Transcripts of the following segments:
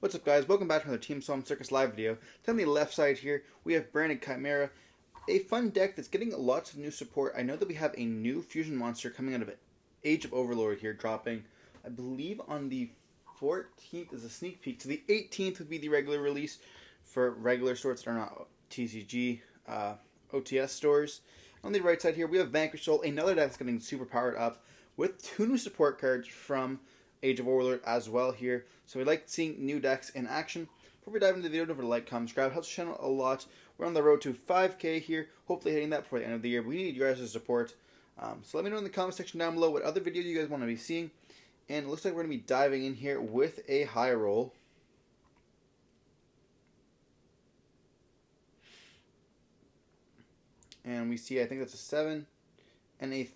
What's up, guys? Welcome back to another Team Solemn Circus live video. On the left side here, we have branded Chimera, a fun deck that's getting lots of new support. I know that we have a new fusion monster coming out of Age of Overlord here, dropping, I believe, on the 14th is a sneak peek. So the 18th would be the regular release for regular stores that are not TCG, OTS stores. On the right side here, we have Vanquish, another deck that's getting super powered up with 2 new support cards from Age of Overlord as well here. So we like seeing new decks in action. Before we dive into the video, don't forget to like, comment, subscribe. It helps the channel a lot. We're on the road to 5K here. Hopefully hitting that before the end of the year. We need your guys' support. So let me know in the comment section down below what other videos you guys want to be seeing. And it looks like we're going to be diving in here with a high roll. And we see, I think that's a 7 and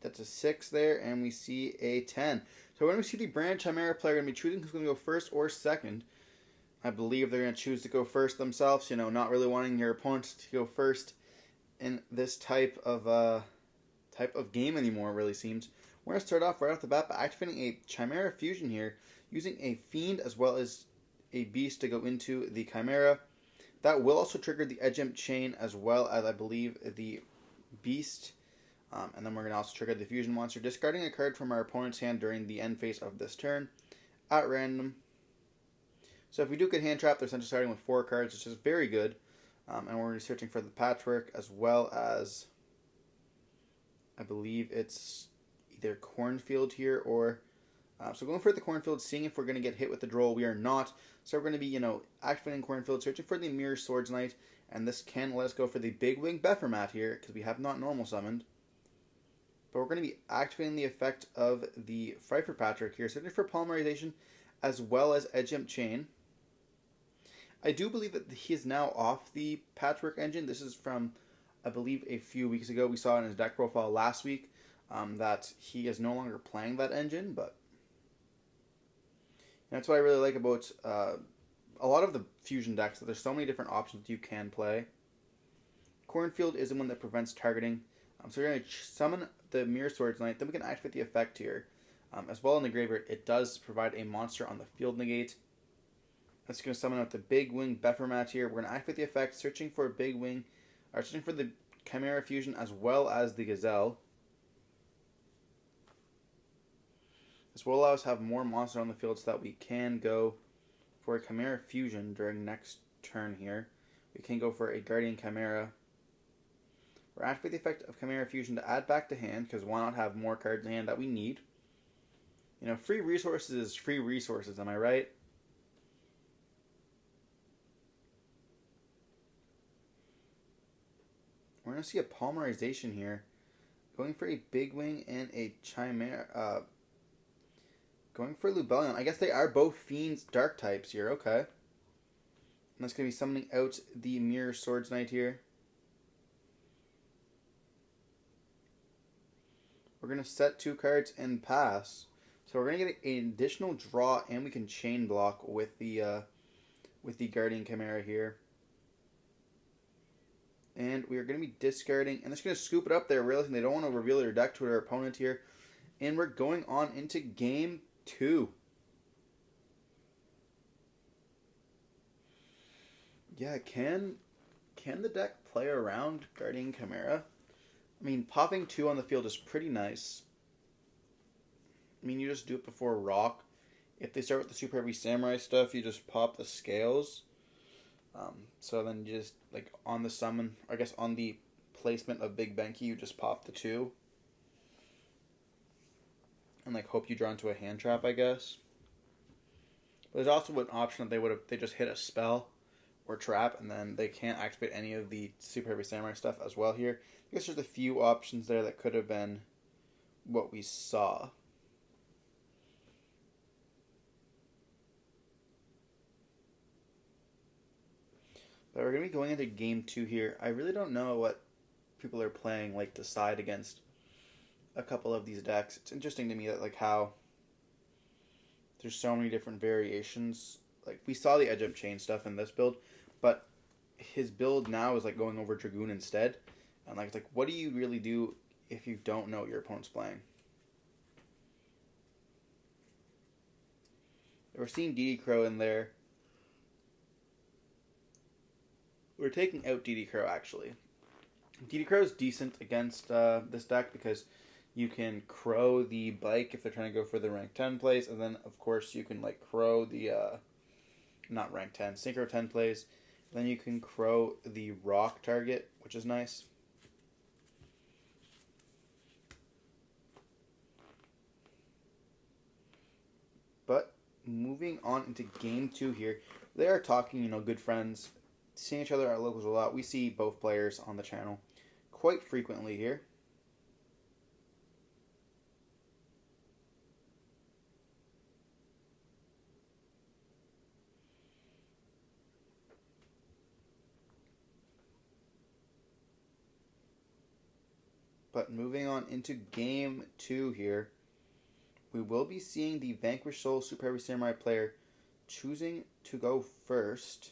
that's a 6 there, and we see a 10. So when we see the brand Chimera player going to be choosing who's going to go first or second, I believe they're going to choose to go first themselves. You know, not really wanting your opponent to go first in this type of game anymore. It really seems. We're going to start off right off the bat by activating a Chimera fusion here, using a Fiend as well as a Beast to go into the Chimera. That will also trigger the Edge Imp Chain as well as, I believe, the Beast. And then we're going to also trigger the fusion monster, discarding a card from our opponent's hand during the end phase of this turn at random. So if we do get hand trapped, they're essentially starting with 4 cards, which is very good. And we're going to be searching for the Patchwork as well as, I believe it's either Cornfield here or... so going for the Cornfield, seeing if we're going to get hit with the Droll. We are not. So we're going to be, activating Cornfield, searching for the Mirror Swords Knight. And this can let us go for the Big Wing Bephermat here, because we have not normal summoned. But we're going to be activating the effect of the Pfeiffer Patchwork here, searching for Polymerization as well as Edge Imp Chain. I do believe that he is now off the Patchwork engine. This is from, I believe, a few weeks ago. We saw in his deck profile last week that he is no longer playing that engine, but that's what I really like about a lot of the fusion decks, that there's so many different options you can play. Cornfield is the one that prevents targeting. So we're going to summon the Mirror Swords Knight. Then we can activate the effect here. As well in the graveyard, it does provide a monster on the field negate. That's going to summon out the Big Wing Bephermat here. We're going to activate the effect, searching for a Big Wing, or searching for the Chimera Fusion as well as the Gazelle. This will allow us to have more monsters on the field so that we can go for a Chimera Fusion during next turn here. We can go for a Guardian Chimera. We're activating the effect of Chimera Fusion to add back to hand, because why not have more cards in hand that we need? Free resources is free resources, am I right? We're going to see a Polymerization here. Going for a Big Wing and a Chimera. Going for Lubellion. I guess they are both Fiends Dark types here, okay. And that's going to be summoning out the Mirror Swords Knight here. We're going to set 2 cards and pass. So we're going to get an additional draw, and we can chain block with the Guardian Chimera here. And we are going to be discarding, and it's going to scoop it up there, realizing they don't want to reveal their deck to their opponent here. And we're going on into game 2. Yeah, can the deck play around Guardian Chimera? I mean, popping 2 on the field is pretty nice. I mean, you just do it before Rock. If they start with the Super Heavy Samurai stuff, you just pop the Scales. So then you just, on the summon, I guess on the placement of Big Benki, you just pop the 2. And, hope you draw into a hand trap, I guess. But there's also an option that they just hit a spell or trap, and then they can't activate any of the Super Heavy Samurai stuff as well here. I guess there's a few options there that could have been what we saw. But we're going to be going into game 2 here. I really don't know what people are playing to side against a couple of these decks. It's interesting to me that how there's so many different variations. We saw the Edge Imp Chain stuff in this build, but his build now is going over Dragoon instead. And it's what do you really do if you don't know what your opponent's playing? We're seeing DD Crow in there. We're taking out DD Crow, actually. DD Crow is decent against this deck because you can Crow the Bike if they're trying to go for the rank 10 plays, and then, of course, you can, like, Crow the, not rank 10, Synchro 10 plays. Then you can Crow the Rock target, which is nice. But moving on into game 2 here, they are talking, good friends, seeing each other at locals a lot. We see both players on the channel quite frequently here. But moving on into game 2 here, we will be seeing the Vanquish Soul Super Heavy Samurai player choosing to go first.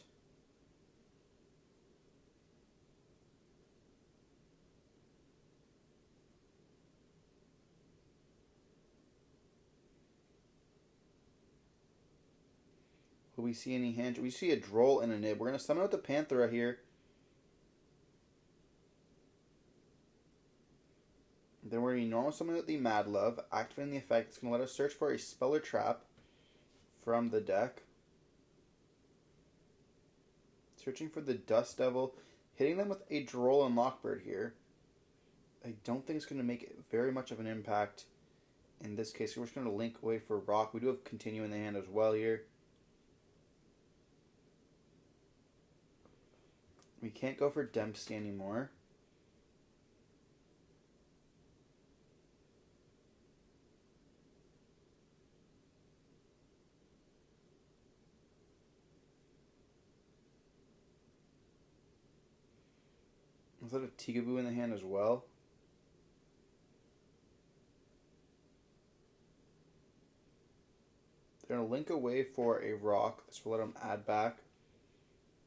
Will we see any hand? We see a Droll and a Nib. We're going to summon out the Panthera here. Then we're going to normal summon out the Mad Love. Activating the effect. It's going to let us search for a spell or trap from the deck. Searching for the Dust Devil. Hitting them with a Droll and Lockbird here. I don't think it's going to make very much of an impact in this case. We're just going to link away for Rock. We do have Continue in the hand as well here. We can't go for Dempsey anymore. Is that a Tigaboo in the hand as well? They're going to link away for a Rock. This will let them add back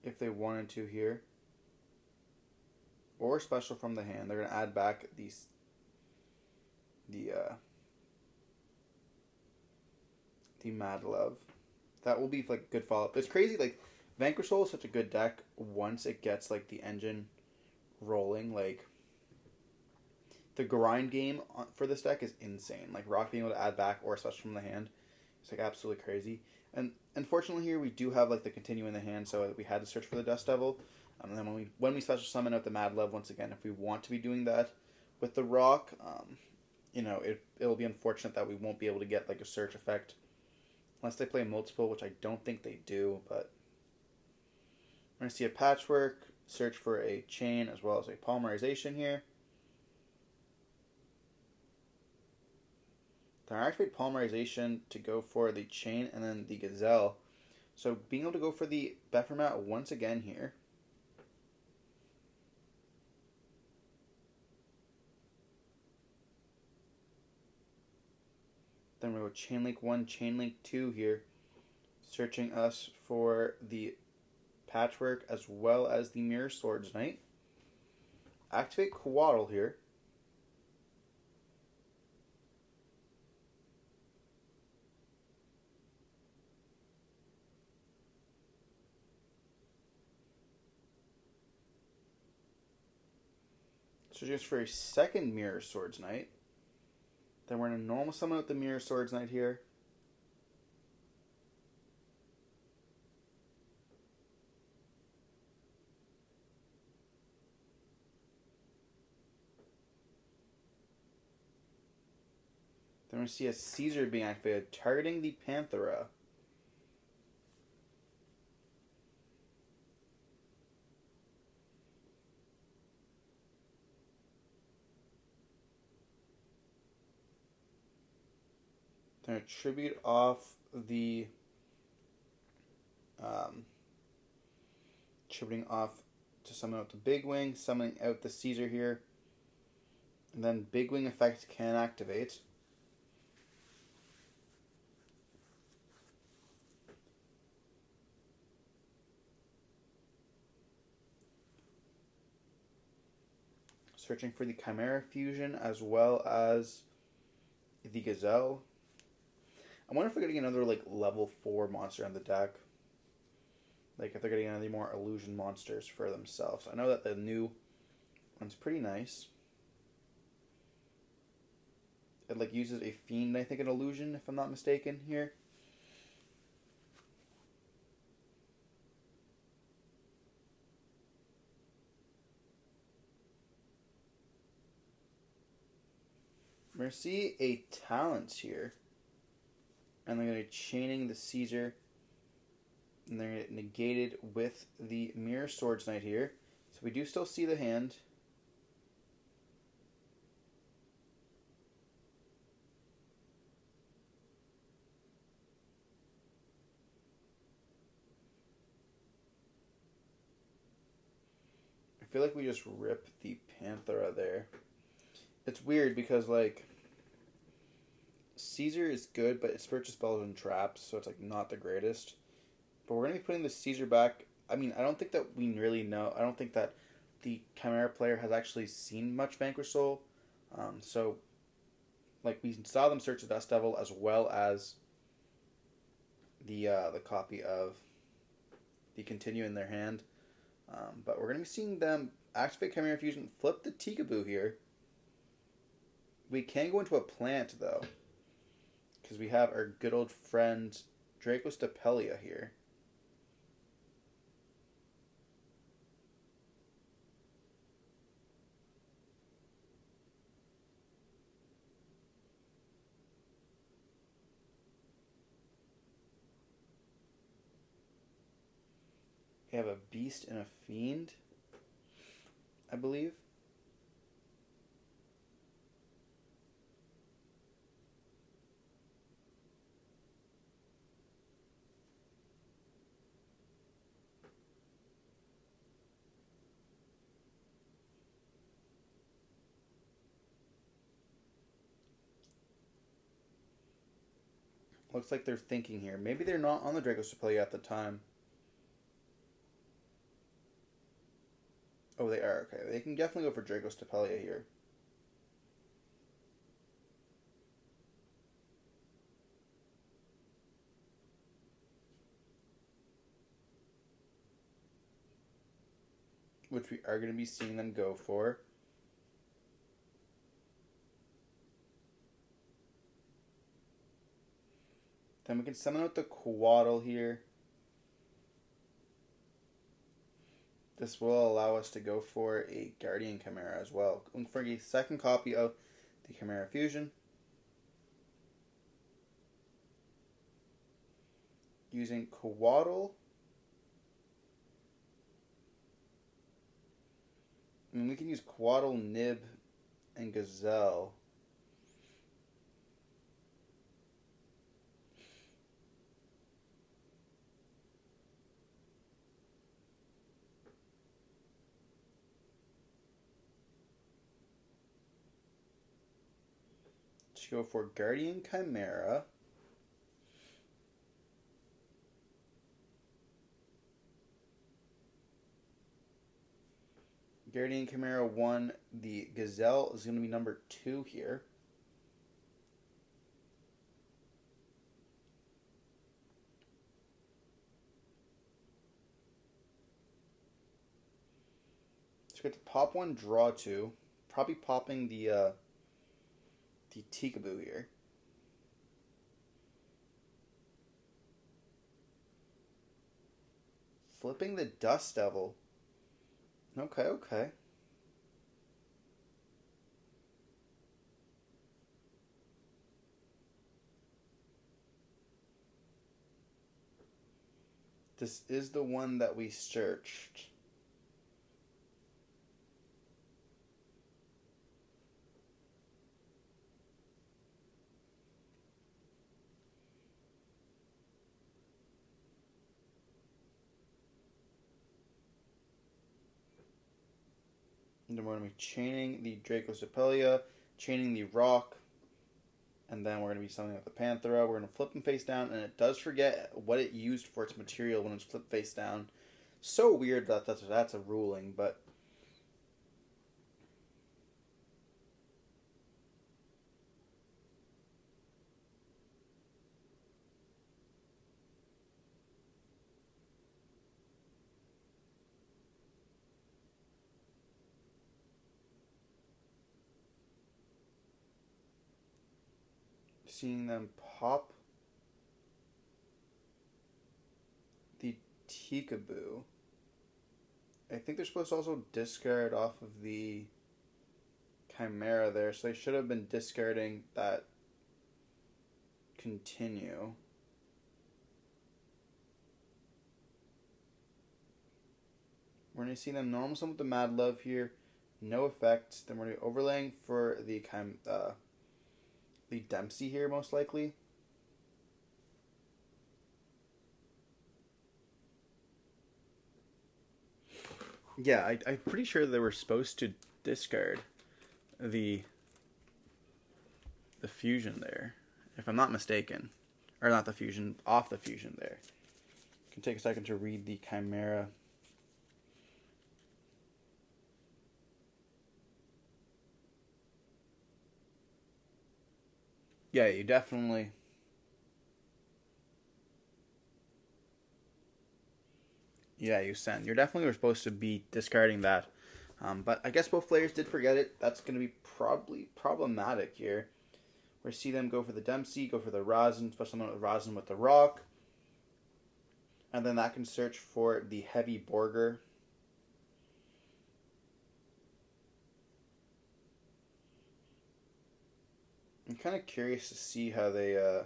if they wanted to here. Or special from the hand. They're going to add back the Mad Love. That will be like good follow-up. It's crazy, like Vanquish Soul is such a good deck once it gets like the engine rolling. Like the grind game for this deck is insane. Like Rock being able to add back or special from the hand, it's like absolutely crazy. And unfortunately here we do have like the Continue in the hand, so we had to search for the Dust Devil. And then when we special summon out the Mad Love once again, if we want to be doing that with the Rock, it'll be unfortunate that we won't be able to get like a search effect unless they play multiple, which I don't think they do. But we're gonna see a Patchwork, search for a Chain as well as a Polymerization here. Then I activate Polymerization to go for the Chain and then the Gazelle. So being able to go for the Bephermat once again here. Then we go Chain Link 1, Chain Link 2 here. Searching us for the Patchwork as well as the Mirror Swords Knight. Activate Coatl here. So just for a second Mirror Swords Knight. Then we're going to normal summon out the Mirror Swords Knight here. Then we're going to see a Caesar being activated, targeting the Panthera. Then a tribute off the tributing off to summon out the Big Wing, summoning out the Caesar here. And then Big Wing effect can activate. Searching for the Chimera fusion as well as the Gazelle. I wonder if they're getting another like level 4 monster on the deck. Like if they're getting any more illusion monsters for themselves. I know that the new one's pretty nice. It like uses a fiend, I think, an illusion, if I'm not mistaken here. We're going to see a talents here. And they're going to be chaining the Caesar. And they're going to get negated with the Mirror Swords Knight here. So we do still see the hand. I feel like we just ripped the Panthera there. It's weird because, like, Caesar is good, but it's purchase spells and traps, so it's, like, not the greatest. But we're going to be putting the Caesar back. I mean, I don't think that we really know. I don't think that the Chimera player has actually seen much Vanquish Soul. So, like, we saw them search the Dust Devil as well as the copy of the Continue in their hand. But we're going to be seeing them activate Chimera Fusion, flip the Tikaboo here. We can go into a plant, though, because we have our good old friend Dracostapelia here. We have a Beast and a Fiend, I believe. Looks like they're thinking here. Maybe they're not on the Dracostapelia at the time. Oh, they are. Okay, they can definitely go for Dracostapelia here. Which we are going to be seeing them go for. Then we can summon out the Quaddle here. This will allow us to go for a Guardian Chimera as well. Going for a second copy of the Chimera Fusion. Using Quaddle. I mean, we can use Quaddle, Nib, and Gazelle. Let's go for Guardian Chimera. Guardian Chimera 1. The Gazelle is going to be number 2 here. So we get to pop 1, draw 2. Probably popping the Tikaboo here. Flipping the Dust Devil. Okay, okay. This is the one that we searched. And then we're going to be chaining the Dracostapelia, chaining the Rock, and then we're going to be summoning up the Panthera. We're going to flip them face down, and it does forget what it used for its material when it's flipped face down. So weird that that's a ruling, but Seeing them pop the Tikaboo. I think they're supposed to also discard off of the Chimera there, so they should have been discarding that continue. We're going to see them normal summon with the Mad Love here. No effect. Then we're going to be overlaying for the Dempsey here, most likely. Yeah, I'm pretty sure they were supposed to discard the fusion there, if I'm not mistaken. Or not the fusion, off the fusion there. Can take a second to read the Chimera. Yeah, you definitely... Yeah, you send. You're definitely supposed to be discarding that. But I guess both players did forget it. That's going to be probably problematic here. We see them go for the Dempsey, go for the Rosin, especially with Rosin with the Rock. And then that can search for the Heavy Borger. I'm kind of curious to see how they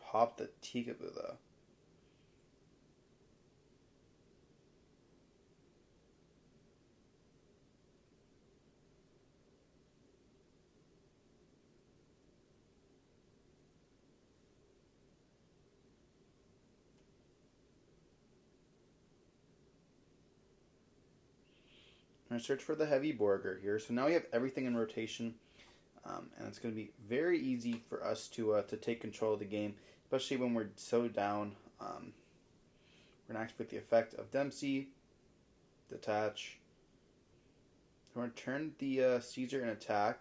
pop the Tikaboo though. I'm going to search for the Heavy Borger here. So now we have everything in rotation. And it's going to be very easy for us to take control of the game, especially when we're so down. We're going to activate the effect of Dempsey, detach. We're going to turn the Caesar in attack.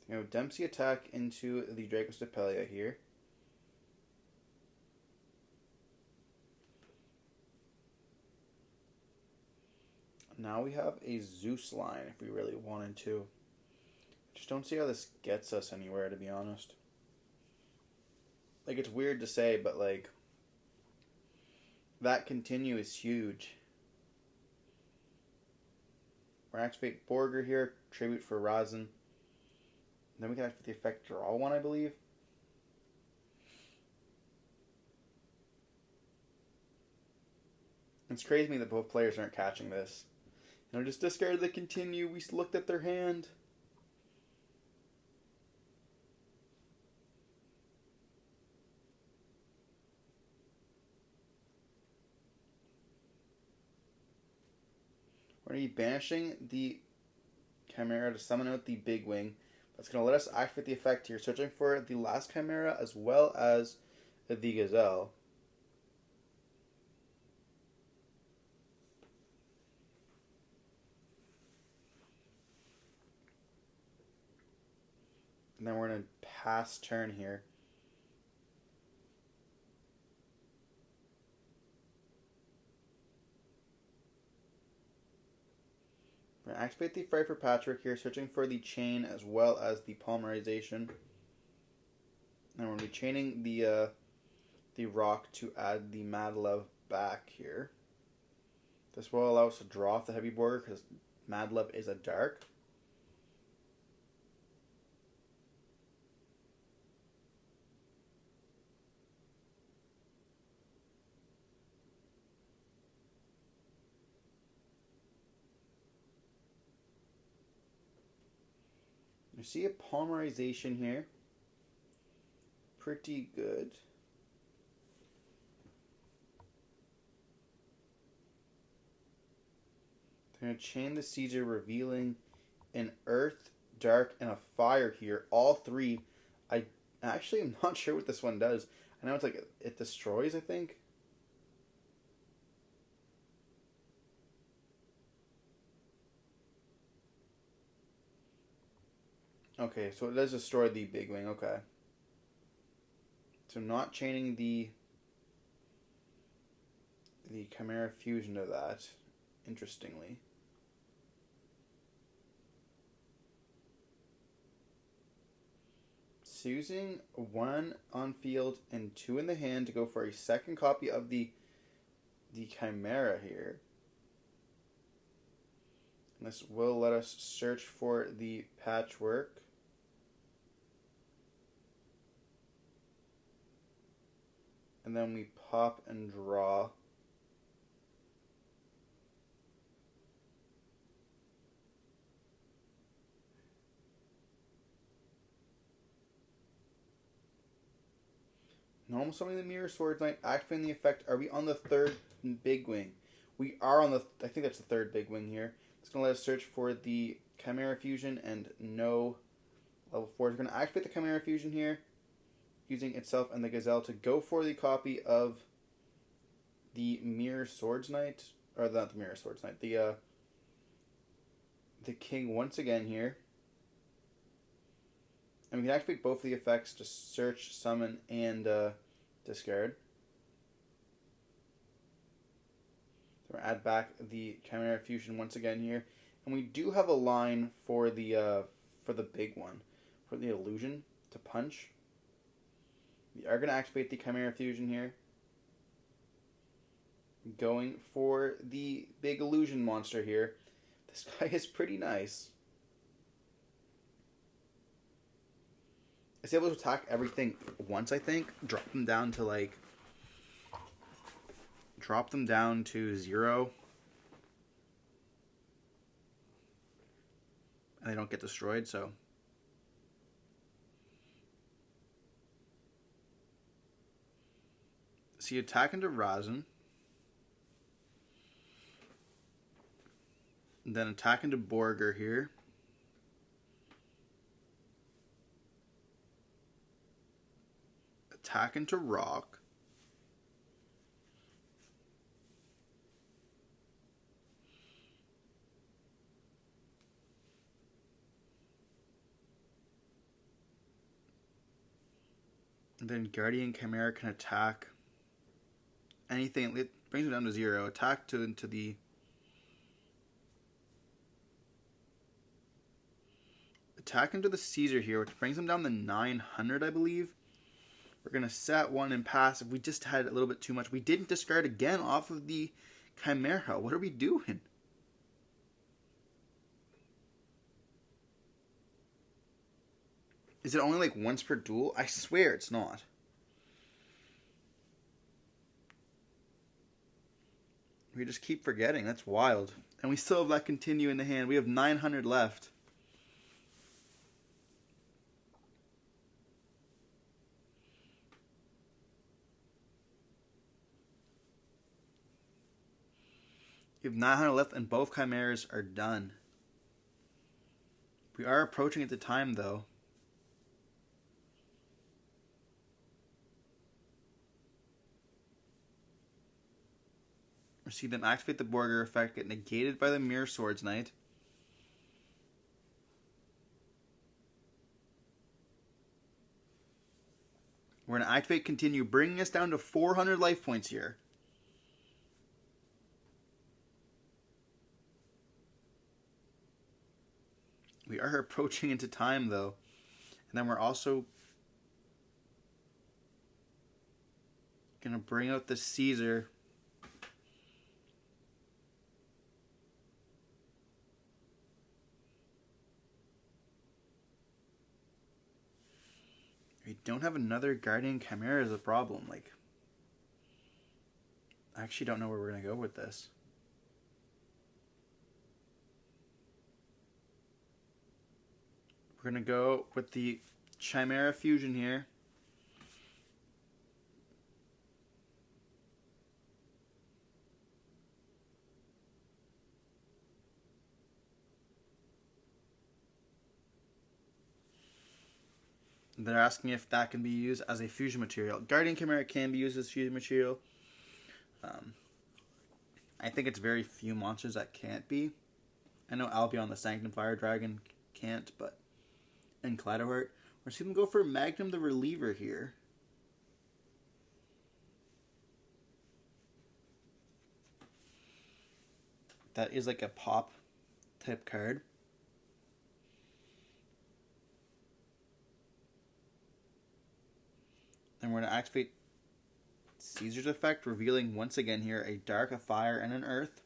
You know, Dempsey attack into the Dracostapelia here. Now we have a Zeus line if we really wanted to. Just don't see how this gets us anywhere, to be honest. Like, it's weird to say, but like, that continue is huge. We're going to activate Borger here, tribute for Rosin. Then we can activate the effect draw one, I believe. It's crazy to me that both players aren't catching this. You know, just discarded the continue. We looked at their hand. We're going to be banishing the Chimera to summon out the Big Wing. That's going to let us activate the effect here, searching for the last Chimera as well as the Gazelle. And then we're going to pass turn here. We're going to activate the Fry for Patrick here, searching for the chain as well as the polymerization. And we're going to be chaining the rock to add the Mad Love back here. This will allow us to draw off the Heavy Borger because Mad Love is a dark. You see a polymerization here. Pretty good. They're going to chain the Caesar, revealing an Earth, Dark, and a Fire here. All three. I actually am not sure what this one does. I know it's like it destroys, I think. Okay, so it does destroy the Big Wing. Okay. So not chaining the the Chimera fusion to that, interestingly. So using 1 on field and 2 in the hand to go for a second copy of the Chimera here. And this will let us search for the Patchwork. And then we pop and draw. Normal summoning the Mirror Swords Knight, activating the effect. Are we on the 3rd big wing? We are on the, I think that's the 3rd big wing here. It's going to let us search for the Chimera Fusion and no level 4. We're going to activate the Chimera Fusion here, using itself and the Gazelle to go for the copy of the Mirror Swords Knight, or not the Mirror Swords Knight, the King once again here. And we can activate both of the effects to search, summon, and discard. So we're going to add back the Chimera Fusion once again here. And we do have a line for the big one, for the illusion to punch. We are going to activate the Chimera Fusion here. Going for the big illusion monster here. This guy is pretty nice. It's able to attack everything once, I think. Drop them down to 0. And they don't get destroyed, so. So you attack into Razin. And then attack into Borger here. Attack into Rock. And then Guardian Chimera can attack anything. It brings it down to 0. Attack into the... Attack into the Caesar here, which brings him down to 900, I believe. We're going to set 1 and pass. If we just had a little bit too much. We didn't discard again off of the Chimera. What are we doing? Is it only like once per duel? I swear it's not. We just keep forgetting. That's wild. And we still have that continue in the hand. We have 900 left. We have 900 left and both Chimeras are done. We are approaching at the time though. We see them activate the Borger effect, get negated by the Mirror Swords Knight. We're going to activate continue, bringing us down to 400 life points here. We are approaching into time, though. And then we're also going to bring out the Caesar. We don't have another Guardian Chimera is a problem. Like, I actually don't know where we're going to go with this. We're going to go with the Chimera Fusion here. They're asking if that can be used as a fusion material. Guardian Chimera can be used as fusion material. I think it's very few monsters that can't be. I know Albion the Sanctum Fire Dragon can't, but... And Kaleidoheart. We're seeing them go for Magnum the Reliever here. That is like a pop type card. And we're going to activate Caesar's effect, revealing once again here a dark, a fire, and an earth.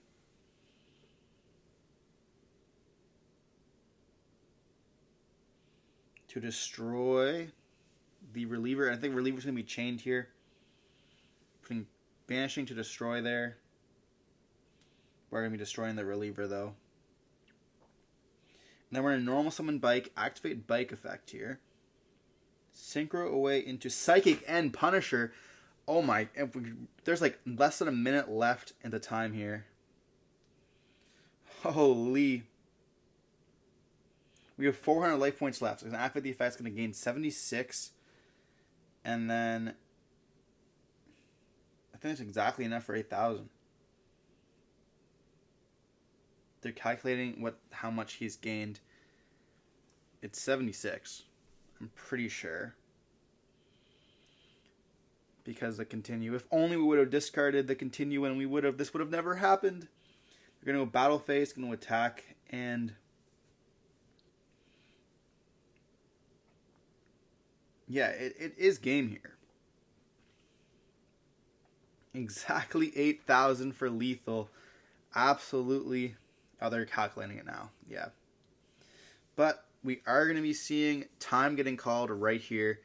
To destroy the reliever. I think reliever's going to be chained here. Putting banishing to destroy there. We're going to be destroying the reliever though. And then we're going to normal summon Bike, activate Bike effect here. Synchro away into Psychic and Punisher. Oh my, there's like less than a minute left in the time here. Holy. We have 400 life points left. So after the effect's going to gain 76. And then I think it's exactly enough for 8,000. They're calculating how much he's gained. It's 76. I'm pretty sure. Because the continue. If only we would have discarded the continue and this would have never happened. We're going to go battle phase, going to attack, and yeah, it is game here. Exactly 8,000 for lethal. Absolutely. Oh, they're calculating it now. Yeah. But we are going to be seeing time getting called right here,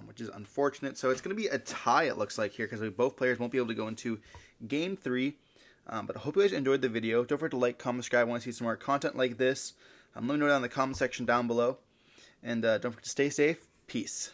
which is unfortunate. So it's going to be a tie, it looks like, here, because both players won't be able to go into Game 3. But I hope you guys enjoyed the video. Don't forget to like, comment, subscribe. I want to see some more content like this. Let me know down in the comment section down below. And don't forget to stay safe. Peace.